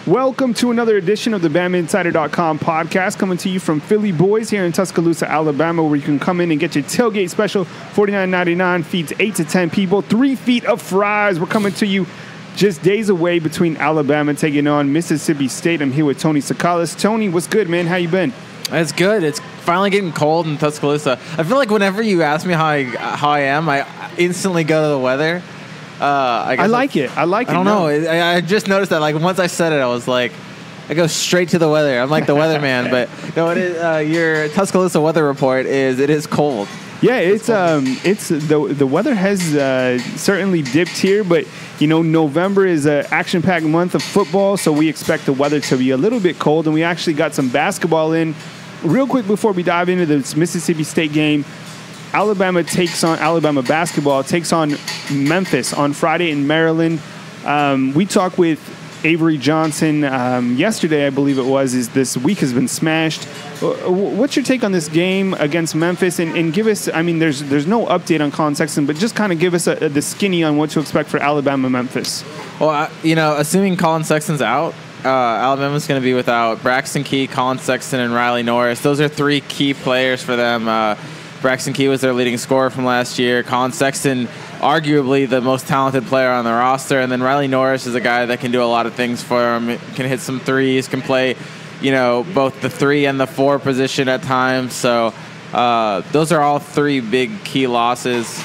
Welcome to another edition of the BamaInsider.com podcast, coming to you from Philly Boyz here in Tuscaloosa, Alabama, where you can come in and get your tailgate special. $49.99 feeds 8 to 10 people, 3 feet of fries. We're coming to you just days away between Alabama taking on Mississippi State. I'm here with Tony Tsoukalas. Tony, what's good, man? How you been? It's good. It's finally getting cold in Tuscaloosa. I feel like whenever you ask me how I am, I instantly go to the weather. I like it. I don't know. I just noticed that. Like once I said it, I was like, I go straight to the weather. I'm like the weatherman. But no, it is. Your Tuscaloosa weather report is cold. Yeah, it's the weather has certainly dipped here, but you know November is an action-packed month of football, so we expect the weather to be a little bit cold, and we actually got some basketball in. Real quick before we dive into this Mississippi State game. Alabama basketball takes on Memphis on Friday in Maryland. We talked with Avery Johnson yesterday, I believe it was. This week has been smashed. What's your take on this game against Memphis? And give us, I mean, there's no update on Colin Sexton, but just kind of give us the skinny on what to expect for Alabama-Memphis. Well, assuming Colin Sexton's out, Alabama's going to be without Braxton Key, Colin Sexton, and Riley Norris. Those are 3 key players for them. Braxton Key was their leading scorer from last year. Colin Sexton, arguably the most talented player on the roster. And then Riley Norris is a guy that can do a lot of things for him. Can hit some threes, can play, both the 3 and the 4 position at times. So those are all 3 big key losses.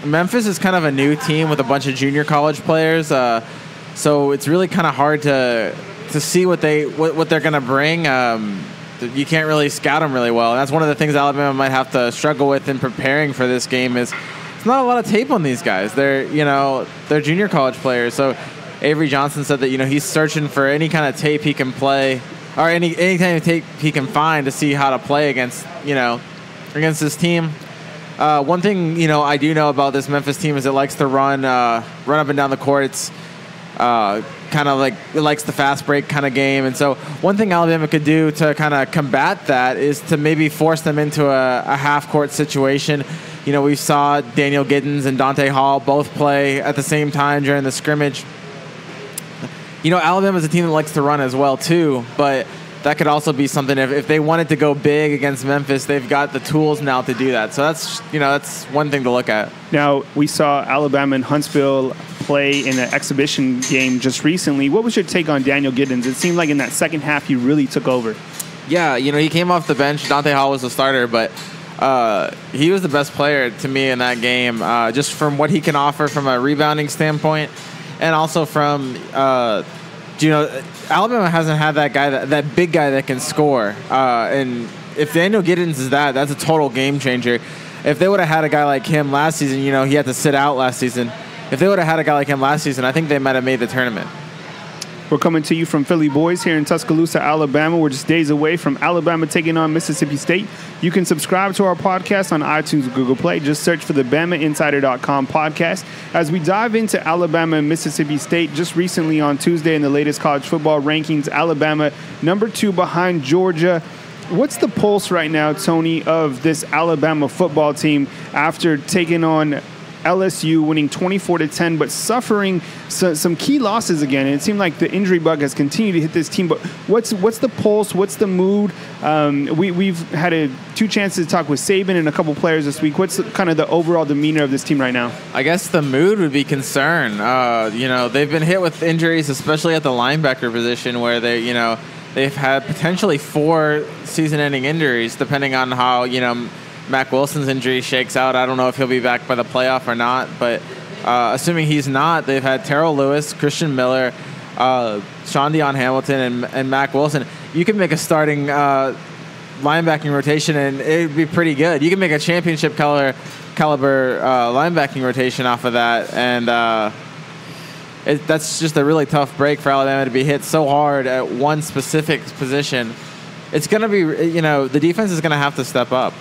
Memphis is kind of a new team with a bunch of junior college players. So it's really kind of hard to see what they're going to bring. You can't really scout them really well. And that's one of the things Alabama might have to struggle with in preparing for this game is it's not a lot of tape on these guys. They're junior college players. So Avery Johnson said that, he's searching for any kind of tape he can play or any kind of tape he can find to see how to play against this team. One thing, I do know about this Memphis team is it likes to run up and down the court. It's kind of like it likes the fast break kind of game. And so one thing Alabama could do to kind of combat that is to maybe force them into a half-court situation. We saw Daniel Giddens and Dante Hall both play at the same time during the scrimmage. Alabama's a team that likes to run as well, too, but that could also be something if they wanted to go big against Memphis, they've got the tools now to do that. So that's one thing to look at. Now, we saw Alabama and Huntsville play in an exhibition game just recently. What was your take on Daniel Giddens? It seemed like in that second half he really took over. Yeah, he came off the bench. Dante Hall was the starter, but he was the best player to me in that game, just from what he can offer from a rebounding standpoint, and also from Alabama hasn't had that guy, that big guy that can score. And if Daniel Giddens is that's a total game changer. If they would have had a guy like him last season, he had to sit out last season. If they would have had a guy like him last season, I think they might have made the tournament. We're coming to you from Philly Boyz here in Tuscaloosa, Alabama. We're just days away from Alabama taking on Mississippi State. You can subscribe to our podcast on iTunes or Google Play. Just search for the BamaInsider.com podcast. As we dive into Alabama and Mississippi State, just recently on Tuesday in the latest college football rankings, Alabama number 2 behind Georgia. What's the pulse right now, Tony, of this Alabama football team after taking on LSU, winning 24-10, but suffering some key losses again? And it seemed like the injury bug has continued to hit this team. But what's the pulse? What's the mood? We've had 2 chances to talk with Saban and a couple players this week. What's kind of the overall demeanor of this team right now? I guess the mood would be concern. They've been hit with injuries, especially at the linebacker position, where they've had potentially 4 season-ending injuries, depending on how Mack Wilson's injury shakes out. I don't know if he'll be back by the playoff or not, but assuming he's not, they've had Terrell Lewis, Christian Miller, Sean Dion Hamilton, and Mack Wilson. You can make a starting linebacking rotation, and it would be pretty good. You can make a championship caliber linebacking rotation off of that, and that's just a really tough break for Alabama to be hit so hard at one specific position. It's going to be, the defense is going to have to step up.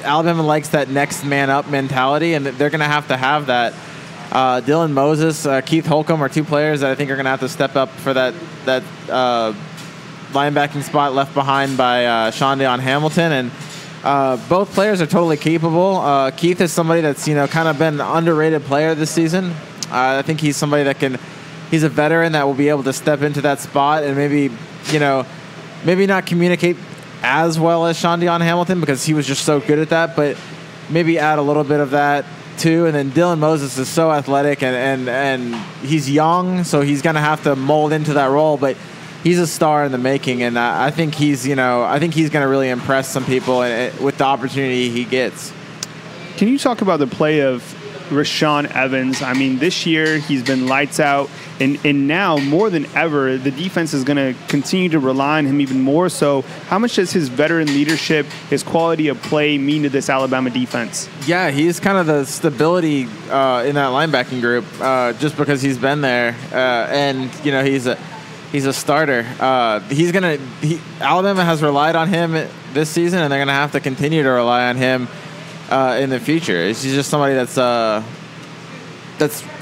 Alabama likes that next man up mentality, and they're going to have that. Dylan Moses, Keith Holcomb are 2 players that I think are going to have to step up for that linebacking spot left behind by Sean Dion Hamilton. And both players are totally capable. Keith is somebody that's kind of been an underrated player this season. I think he's somebody that can he's a veteran that will be able to step into that spot and maybe not communicate as well as Sean Dion Hamilton because he was just so good at that, but maybe add a little bit of that too. And then Dylan Moses is so athletic and he's young, so he's going to have to mold into that role, but he's a star in the making, and I think he's going to really impress some people with the opportunity he gets. Can you talk about the play of Rashawn Evans? I mean, this year he's been lights out, and now more than ever, the defense is going to continue to rely on him even more so. How much does his veteran leadership, his quality of play mean to this Alabama defense? Yeah, he's kind of the stability in that linebacking group just because he's been there, and he's a starter. Alabama has relied on him this season, and they're going to have to continue to rely on him in the future. He's just somebody that's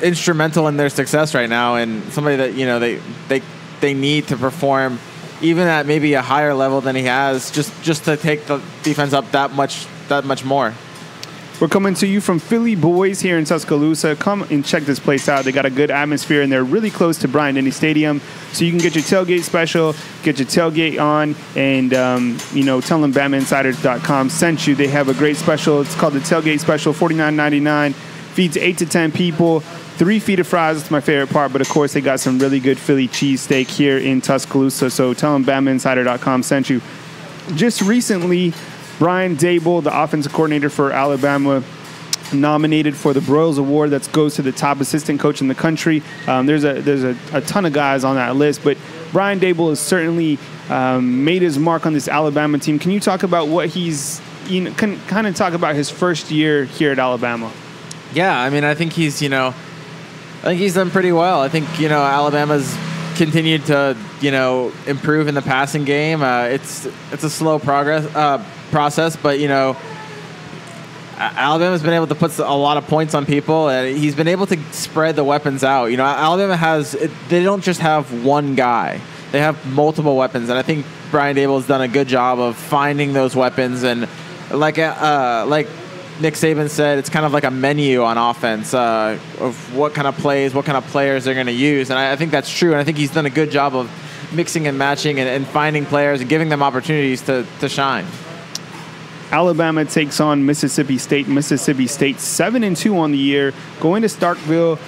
instrumental in their success right now, and somebody that they need to perform even at maybe a higher level than he has, just to take the defense up that much more. We're coming to you from Philly Boyz here in Tuscaloosa. Come and check this place out. They got a good atmosphere, and they're really close to Bryant-Denny Stadium. So you can get your tailgate special, get your tailgate on, and, tell them BamaInsiders.com sent you. They have a great special. It's called the Tailgate Special, $49.99. Feeds 8 to 10 people. 3 feet of fries. That's my favorite part. But, of course, they got some really good Philly cheesesteak here in Tuscaloosa. So tell them BamaInsider.com sent you. Just recently, Brian Daboll, the offensive coordinator for Alabama, nominated for the Broyles Award that goes to the top assistant coach in the country. There's a ton of guys on that list, but Brian Daboll has certainly made his mark on this Alabama team. Can you talk about what he's, kind of talk about his first year here at Alabama? Yeah, I mean, I think he's done pretty well. I think, Alabama's continued to, improve in the passing game. It's a slow process, but Alabama's been able to put a lot of points on people, and he's been able to spread the weapons out. Alabama they don't just have one guy; they have multiple weapons, and I think Brian Daboll has done a good job of finding those weapons. And like Nick Saban said, it's kind of like a menu on offense of what kind of plays, what kind of players they're going to use, and I think that's true. And I think he's done a good job of mixing and matching and finding players and giving them opportunities to shine. Alabama takes on Mississippi State. Mississippi State 7-2 on the year. Going to Starkville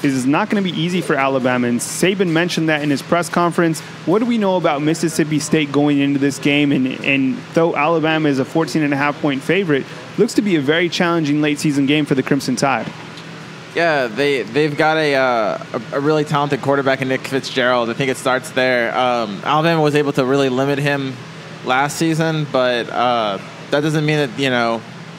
is not going to be easy for Alabama. And Saban mentioned that in his press conference. What do we know about Mississippi State going into this game? And though Alabama is a 14.5-point favorite, looks to be a very challenging late season game for the Crimson Tide. Yeah, they've got a really talented quarterback in Nick Fitzgerald. I think it starts there. Alabama was able to really limit him last season, but that doesn't mean that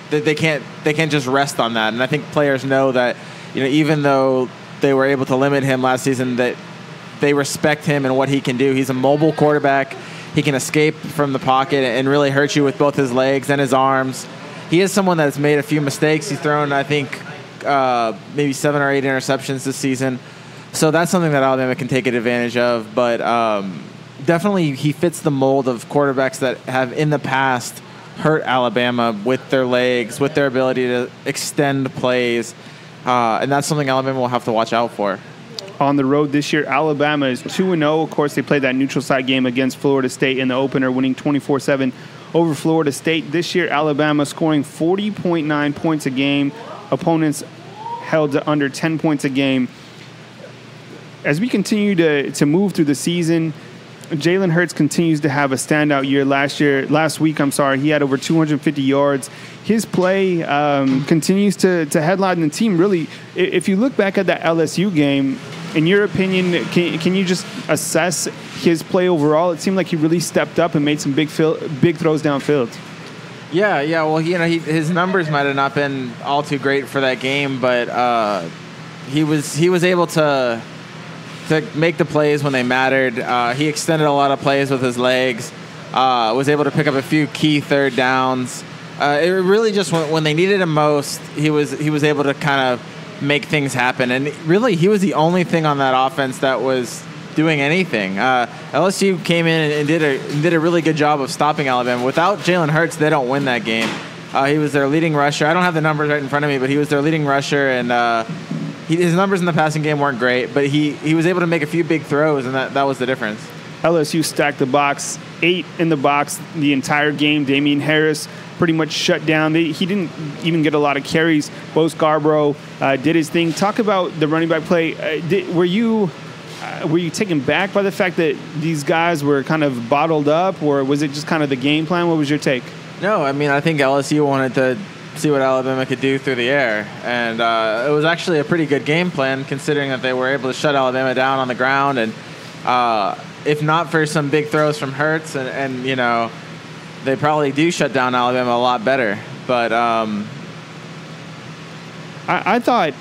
that they can't just rest on that. And I think players know that even though they were able to limit him last season, that they respect him and what he can do. He's a mobile quarterback. He can escape from the pocket and really hurt you with both his legs and his arms. He is someone that's made a few mistakes. He's thrown, I think, maybe 7 or 8 interceptions this season. So that's something that Alabama can take advantage of. But definitely he fits the mold of quarterbacks that have in the past hurt Alabama with their legs, with their ability to extend plays. And that's something Alabama will have to watch out for. On the road this year, Alabama is 2-0. Of course, they played that neutral site game against Florida State in the opener, winning 24-7 over Florida State. This year, Alabama scoring 40.9 points a game. Opponents held to under 10 points a game. As we continue to move through the season, Jalen Hurts continues to have a standout year. Last week, he had over 250 yards. His play continues to headline the team. Really, if you look back at that LSU game, in your opinion, can you just assess his play overall? It seemed like he really stepped up and made some big throws downfield. Yeah. Well, his numbers might have not been all too great for that game, but he was able to make the plays when they mattered. He extended a lot of plays with his legs. Was able to pick up a few key third downs. It really just when they needed him most, he was able to kind of make things happen. And really, he was the only thing on that offense that was doing anything. LSU came in and did a really good job of stopping Alabama. Without Jalen Hurts, they don't win that game. He was their leading rusher. I don't have the numbers right in front of me, but he was their leading rusher, and his numbers in the passing game weren't great, but he was able to make a few big throws, and that was the difference. LSU stacked the box, 8 in the box the entire game. Damian Harris pretty much shut down. He didn't even get a lot of carries. Bo Scarborough did his thing. Talk about the running back play. Were you taken back by the fact that these guys were kind of bottled up, or was it just kind of the game plan? What was your take? No, I mean, I think LSU wanted to see what Alabama could do through the air, and it was actually a pretty good game plan considering that they were able to shut Alabama down on the ground, and if not for some big throws from Hurts, and you know, they probably do shut down Alabama a lot better. But I thought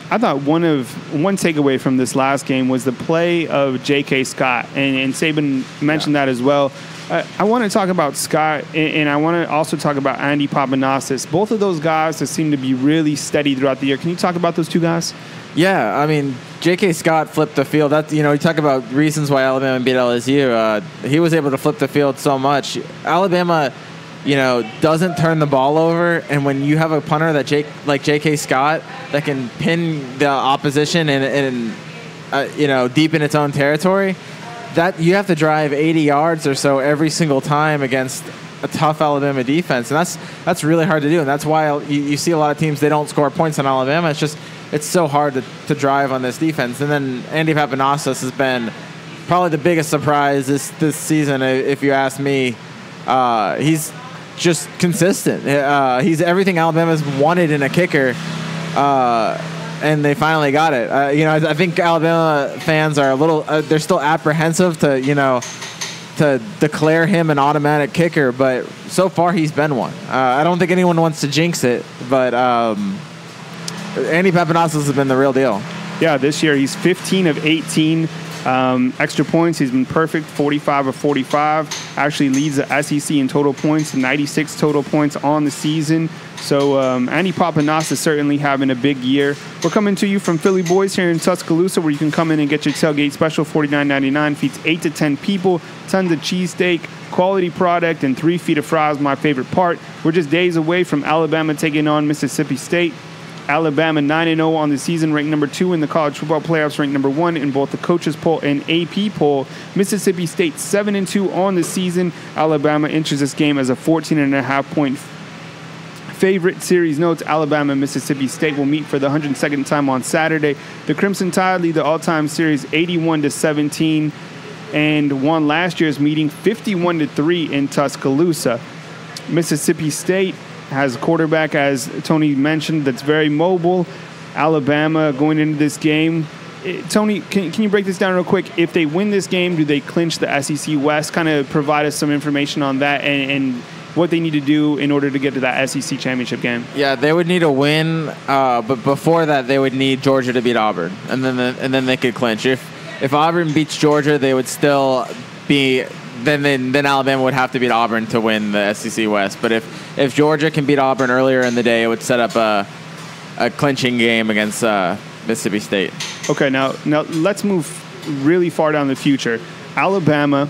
one takeaway from this last game was the play of J.K. Scott, and Saban mentioned that as well. I want to talk about Scott, and I want to also talk about Andy Papanassis. Both of those guys that seem to be really steady throughout the year. Can you talk about those two guys? Yeah, I mean, J.K. Scott flipped the field. That, you know, you talk about reasons why Alabama beat LSU. He was able to flip the field so much. Alabama, you know, doesn't turn the ball over, and when you have a punter like J.K. Scott that can pin the opposition and you know, deep in its own territory, that you have to drive 80 yards or so every single time against a tough Alabama defense, and that's really hard to do, and that's why you see a lot of teams, they don't score points on Alabama. It's so hard to drive on this defense. And then Andy Papanassis has been probably the biggest surprise this season, if you ask me. He's just consistent. He's everything Alabama's wanted in a kicker, and they finally got it. You know, I think Alabama fans are a little they're still apprehensive to declare him an automatic kicker, but so far he's been one. I don't think anyone wants to jinx it, but Andy Papanassis has been the real deal. Yeah, this year he's 15 of 18 extra points. He's been perfect, 45 of 45. Actually leads the SEC in total points, 96 total points on the season. So Andy Papanassis is certainly having a big year. We're coming to you from Philly Boyz here in Tuscaloosa, where you can come in and get your tailgate special, $49.99. Feeds 8 to 10 people, tons of cheesesteak, quality product, and 3 feet of fries, my favorite part. We're just days away from Alabama taking on Mississippi State. Alabama 9-0 on the season, ranked number 2 in the college football playoffs, ranked number 1 in both the coaches poll and AP poll. Mississippi State 7-2 on the season. Alabama enters this game as a 14.5-point favorite. Series notes: Alabama and Mississippi State will meet for the 102nd time on Saturday. The Crimson Tide lead the all-time series 81-17 and won last year's meeting 51-3 in Tuscaloosa. Mississippi State has a quarterback, as Tony mentioned, that's very mobile. Alabama going into this game. Tony, can you break this down real quick? If they win this game, do they clinch the SEC West? Kind of provide us some information on that and what they need to do in order to get to that SEC championship game. Yeah, they would need a win, but before that, they would need Georgia to beat Auburn, and then they could clinch. If Auburn beats Georgia, they would still be. Then Alabama would have to beat Auburn to win the SEC West. But if Georgia can beat Auburn earlier in the day, it would set up a clinching game against Mississippi State. Okay, now let's move really far down the future. Alabama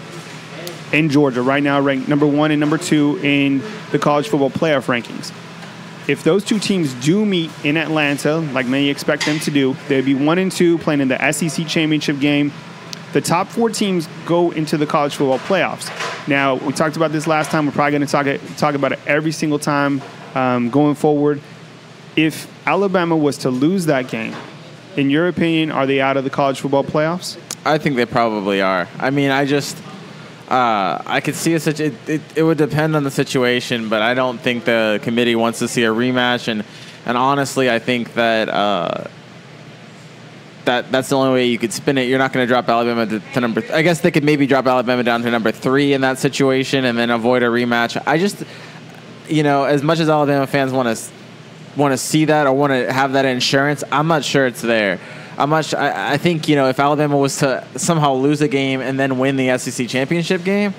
and Georgia right now ranked number 1 and number 2 in the college football playoff rankings. If those two teams do meet in Atlanta, like many expect them to do, they'd be 1 and 2 playing in the SEC championship game. The top 4 teams go into the college football playoffs. Now, we talked about this last time. We're probably going to talk about it every single time going forward. If Alabama was to lose that game, in your opinion, are they out of the college football playoffs? I think they probably are. I mean, I could see it would depend on the situation, but I don't think the committee wants to see a rematch. And honestly, I think that that's the only way you could spin it. You're not going to drop Alabama to number. I guess they could maybe drop Alabama down to number 3 in that situation and then avoid a rematch. I just, you know, as much as Alabama fans want to see that or want to have that insurance, I'm not sure it's there. I think, you know, if Alabama was to somehow lose a game and then win the SEC championship game.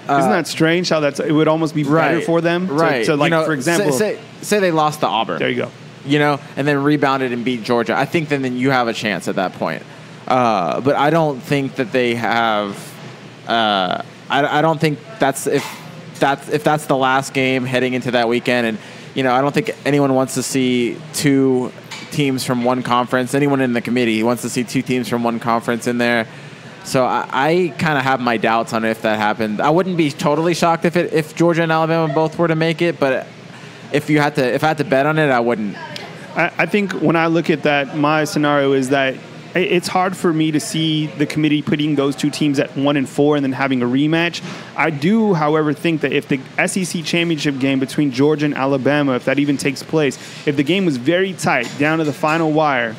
Isn't that strange how it would almost be better for them? Right. So like, you know, for example. Say they lost to Auburn. There you go. You know, and then rebounded and beat Georgia. I think then you have a chance at that point. But I don't think that they have. I don't think that's if that's the last game heading into that weekend, and you know, I don't think anyone wants to see two teams from one conference. Anyone in the committee, he wants to see 2 teams from one conference in there. So I kind of have my doubts on if that happened. I wouldn't be totally shocked if Georgia and Alabama both were to make it, but if I had to bet on it, I wouldn't. I think when I look at that, my scenario is that it's hard for me to see the committee putting those 2 teams at 1-4 and then having a rematch. I do, however, think that if the SEC championship game between Georgia and Alabama, if that even takes place, if the game was very tight down to the final wire,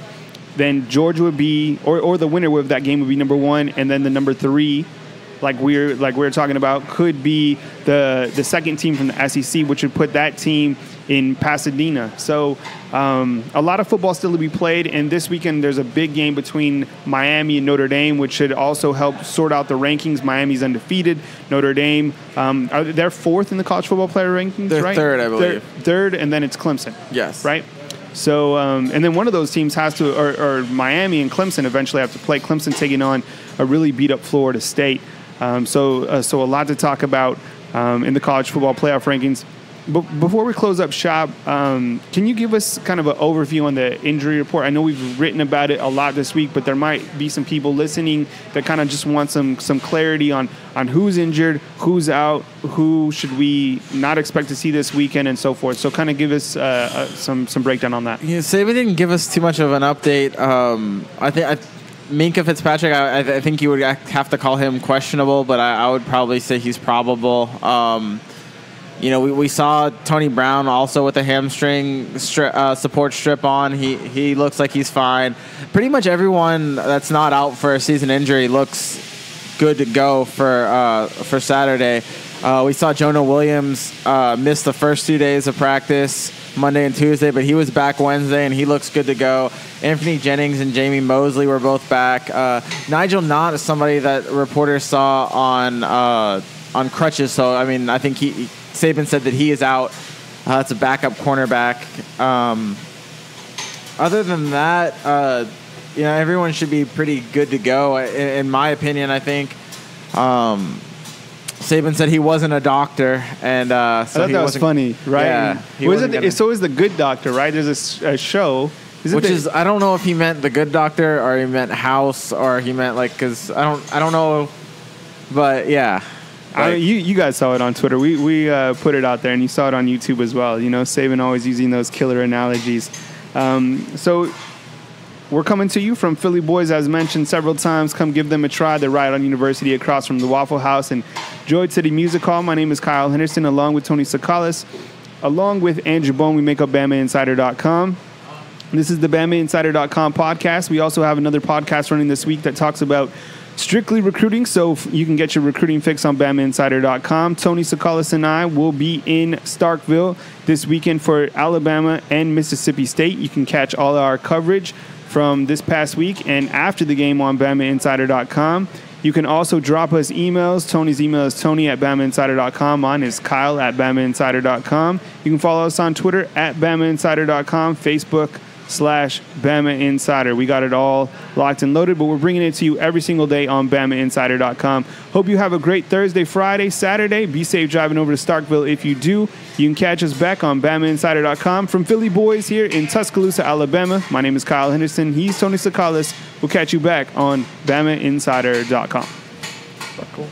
then Georgia would be, or the winner of that game would be number 1, and then the number 3, like we're talking about, could be the second team from the SEC, which would put that team in Pasadena. So a lot of football still to be played, and this weekend there's a big game between Miami and Notre Dame, which should also help sort out the rankings. Miami's undefeated. They're 4th in the college football player rankings, they're right? Third, I believe. Third, and then it's Clemson. Yes. Right? So, and then one of those teams has to, or Miami and Clemson eventually have to play. Clemson taking on a really beat-up Florida State. So a lot to talk about in the college football playoff rankings. But before we close up shop, can you give us kind of an overview on the injury report? I know we've written about it a lot this week, but there might be some people listening that kind of just want some clarity on who's injured, who's out, who should we not expect to see this weekend, and so forth. So kind of give us some breakdown on that. Yeah, Saban didn't give us too much of an update. I think Minkah Fitzpatrick, I think you would have to call him questionable, but I would probably say he's probable. We saw Tony Brown also with a hamstring support strip on. He looks like he's fine. Pretty much everyone that's not out for a season injury looks good to go for Saturday. We saw Jonah Williams miss the first 2 days of practice, Monday and Tuesday, but he was back Wednesday, and he looks good to go. Anthony Jennings and Jamie Mosley were both back. Nigel Knott is somebody that reporters saw on crutches, so, I mean, I think Saban said that he is out. It's a backup cornerback. Other than that, everyone should be pretty good to go, in my opinion, I think. Saban said he wasn't a doctor, and so I thought that was funny, right? Yeah. So is the Good Doctor, right? There's a show. I don't know if he meant the Good Doctor or he meant House or he meant because I don't know, but yeah. You guys saw it on Twitter. We put it out there, and you saw it on YouTube as well. Saban always using those killer analogies. So we're coming to you from Philly Boyz, as mentioned several times. Come give them a try. They're right on University across from the Waffle House and Joy City Music Hall. My name is Kyle Henderson, along with Tony Tsoukalas. Along with Andrew Bone, we make up BamaInsider.com. This is the BamaInsider.com podcast. We also have another podcast running this week that talks about strictly recruiting, so you can get your recruiting fix on BamaInsider.com. Tony Tsoukalas and I will be in Starkville this weekend for Alabama and Mississippi State. You can catch all our coverage from this past week and after the game on BamaInsider.com. You can also drop us emails. Tony's email is Tony@BamaInsider.com. Mine is Kyle @BamaInsider.com. You can follow us on Twitter @BamaInsider.com, Facebook/Bama Insider. We got it all locked and loaded, but we're bringing it to you every single day on BamaInsider.com. Hope you have a great Thursday, Friday, Saturday. Be safe driving over to Starkville if you do. You can catch us back on BamaInsider.com. From Philly Boyz here in Tuscaloosa, Alabama. My name is Kyle Henderson. He's Tony Tsoukalas. We'll catch you back on BamaInsider.com. Cool.